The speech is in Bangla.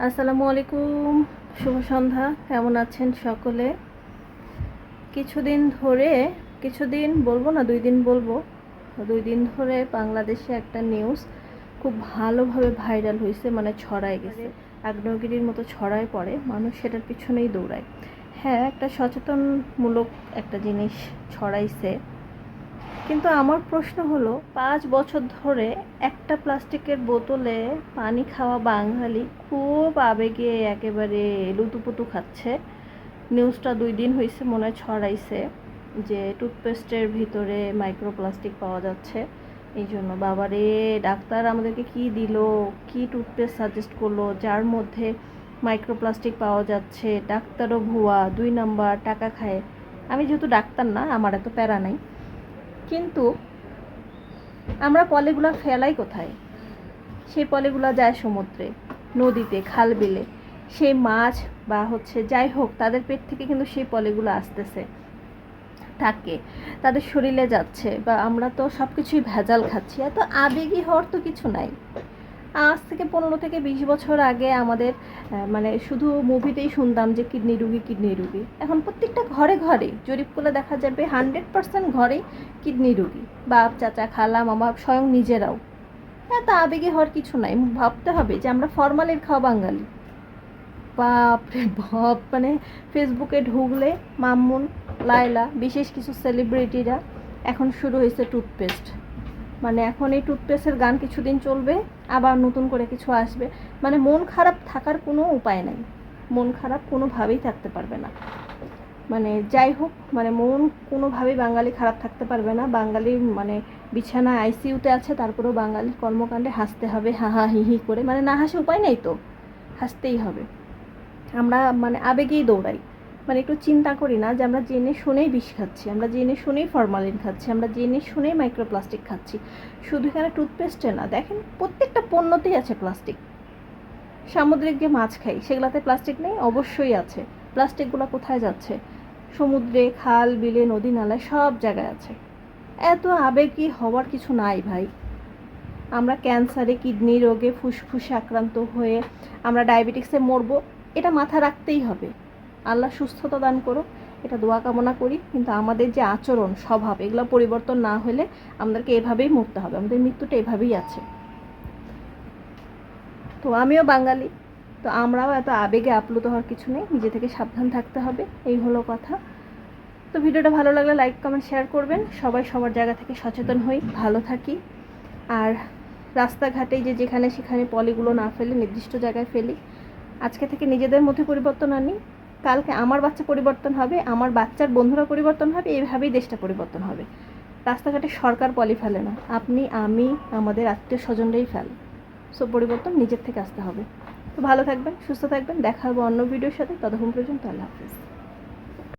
আসসালামু আলাইকুম, শুভ সন্ধ্যা। কেমন আছেন সকলে? কিছুদিন বলবো না, 2 দিন বলবো। 2 দিন ধরে বাংলাদেশে একটা নিউজ খুব ভালোভাবে ভাইরাল হয়েছে, মানে ছড়ায় গেছে, আগ্নেয়গিরির মতো ছড়ায় পড়ে, মানুষ সেটার পিছনেই দৌড়ায়। হ্যাঁ, একটা সচেতনমূলক একটা জিনিস ছড়াইছে, কিন্তু আমার প্রশ্ন হলো 5 বছর ধরে একটা প্লাস্টিকের বোতলে পানি খাওয়া বাঙালি খুব আবেগে একেবারে লুতুপুতু খাচ্ছে। নিউজটা 2 দিন হয়েছে মনে হয় ছড়াইছে যে টুথপেস্টের ভিতরে মাইক্রোপ্লাস্টিক পাওয়া যাচ্ছে। এই জন্য বাবারে, ডাক্তার আমাদেরকে কি দিল, কি টুথপেস্ট সাজেস্ট করলো যার মধ্যে মাইক্রোপ্লাস্টিক পাওয়া যাচ্ছে। ডাক্তারও ভুয়া, 2 নাম্বার, টাকা খায়। আমি যেহেতু ডাক্তার না, আমার এত প্যারা নাই, কিন্তু আমরা পলিগুলো ফেলাই কোথায়? সেই পলিগুলো যায় সমুদ্রে, নদীতে, খাল বিলে। সেই মাছ বা যাই হোক, তাদের পেট থেকে কিন্তু সেই পলিগুলো আসতেছে, থাকে, তাদের শরীরে যাচ্ছে, বা আমরা তো সব কিছুই ভেজাল খাচ্ছি। এত আবেগী হওয়ার তো কিছু নাই। আজ থেকে 15 থেকে 20 বছর আগে আমাদের মানে শুধু মুভিতেই শুনতাম যে কিডনি রুগী। এখন প্রত্যেকটা ঘরে ঘরে জরিপ করলে দেখা যাবে 100% ঘরেই কিডনি রুগী। বাপ, চাচা, খালা, মামা, স্বয়ং নিজেরাও। এত আবেগে হওয়ার কিছু নাই। ভাবতে হবে যে আমরা ফরমালিন খাওয়া বাঙালি। বাপরে বাপ, মানে ফেসবুকে ঢুকলে মামুন, লায়লা, বিশেষ কিছু সেলিব্রিটিরা এখন শুরু হয়েছে টুথপেস্ট। মানে এখন এই টুথপেস্টের গান কিছুদিন চলবে, আবার নতুন করে কিছু আসবে। মানে মন খারাপ থাকার কোনো উপায় নাই, মন খারাপ কোনোভাবেই থাকতে পারবে না। মানে যাই হোক, মানে মন কোনোভাবেই বাঙালি খারাপ থাকতে পারবে না। বাঙালি মানে বিছানা আইসিইউতে আছে, তারপরেও বাঙালির কর্মকাণ্ডে হাসতে হবে, হা হা হি হি করে। মানে না হাসে উপায় নেই তো, হাসতেই হবে। আমরা মানে আবেগেই দৌড়াই, মানে একটু চিন্তা করি না যে আমরা জেনে শুনেই বিষ খাচ্ছি, আমরা জেনে শুনেই ফরমালিন খাচ্ছি, আমরা জেনে শুনেই মাইক্রোপ্লাস্টিক খাচ্ছি। শুধু এখানে টুথপেস্টে না, দেখেন প্রত্যেকটা পণ্যতেই আছে প্লাস্টিক। সামুদ্রিক যে মাছ খাই সেগুলোতে প্লাস্টিক নেই? অবশ্যই আছে। প্লাস্টিকগুলো কোথায় যাচ্ছে? সমুদ্রে, খাল বিলে, নদী নালায়, সব জায়গায় আছে। এত আবেগী হওয়ার কিছু নাই ভাই। আমরা ক্যান্সারে, কিডনি রোগে, ফুসফুসে আক্রান্ত হয়ে আমরা ডায়াবেটিক্সে মরবো, এটা মাথা রাখতেই হবে। আল্লাহ সুস্থতা দান করো, এটা দোয়া কামনা করি। কিন্তু আমাদের যে আচরণ, স্বভাব, এগুলো পরিবর্তন না হলে আমাদেরকে এভাবেই মরতে হবে। আমাদের মৃত্যুটা এভাবেই আছে। তো আমিও বাঙালি, তো আমরাও এত আবেগে আপ্লুত হওয়ার কিছু নেই, নিজে থেকে সাবধান থাকতে হবে, এই হলো কথা। তো ভিডিওটা ভালো লাগলে লাইক, কমেন্ট, শেয়ার করবেন। সবাই সবার জায়গা থেকে সচেতন হই, ভালো থাকি। আর রাস্তাঘাটে যেখানে সেখানে পলিগুলো না ফেলে নির্দিষ্ট জায়গায় ফেলি। আজকে থেকে নিজেদের মধ্যে পরিবর্তন আনি, কালকে আমার বাচ্চা পরিবর্তন হবে, আমার বাচ্চার বন্ধুরা পরিবর্তন হবে, এইভাবেই দেশটা পরিবর্তন হবে। রাস্তাঘাটে সরকার পলি ফেলে না, আপনি, আমি, আমাদের আত্মীয় স্বজনরাই ফেলে। সো পরিবর্তন নিজের থেকে আসতে হবে। তো ভালো থাকবেন, সুস্থ থাকবেন, দেখা হবে অন্য ভিডিওর সাথে। ততক্ষণ পর্যন্ত আল্লাহ হাফিজ।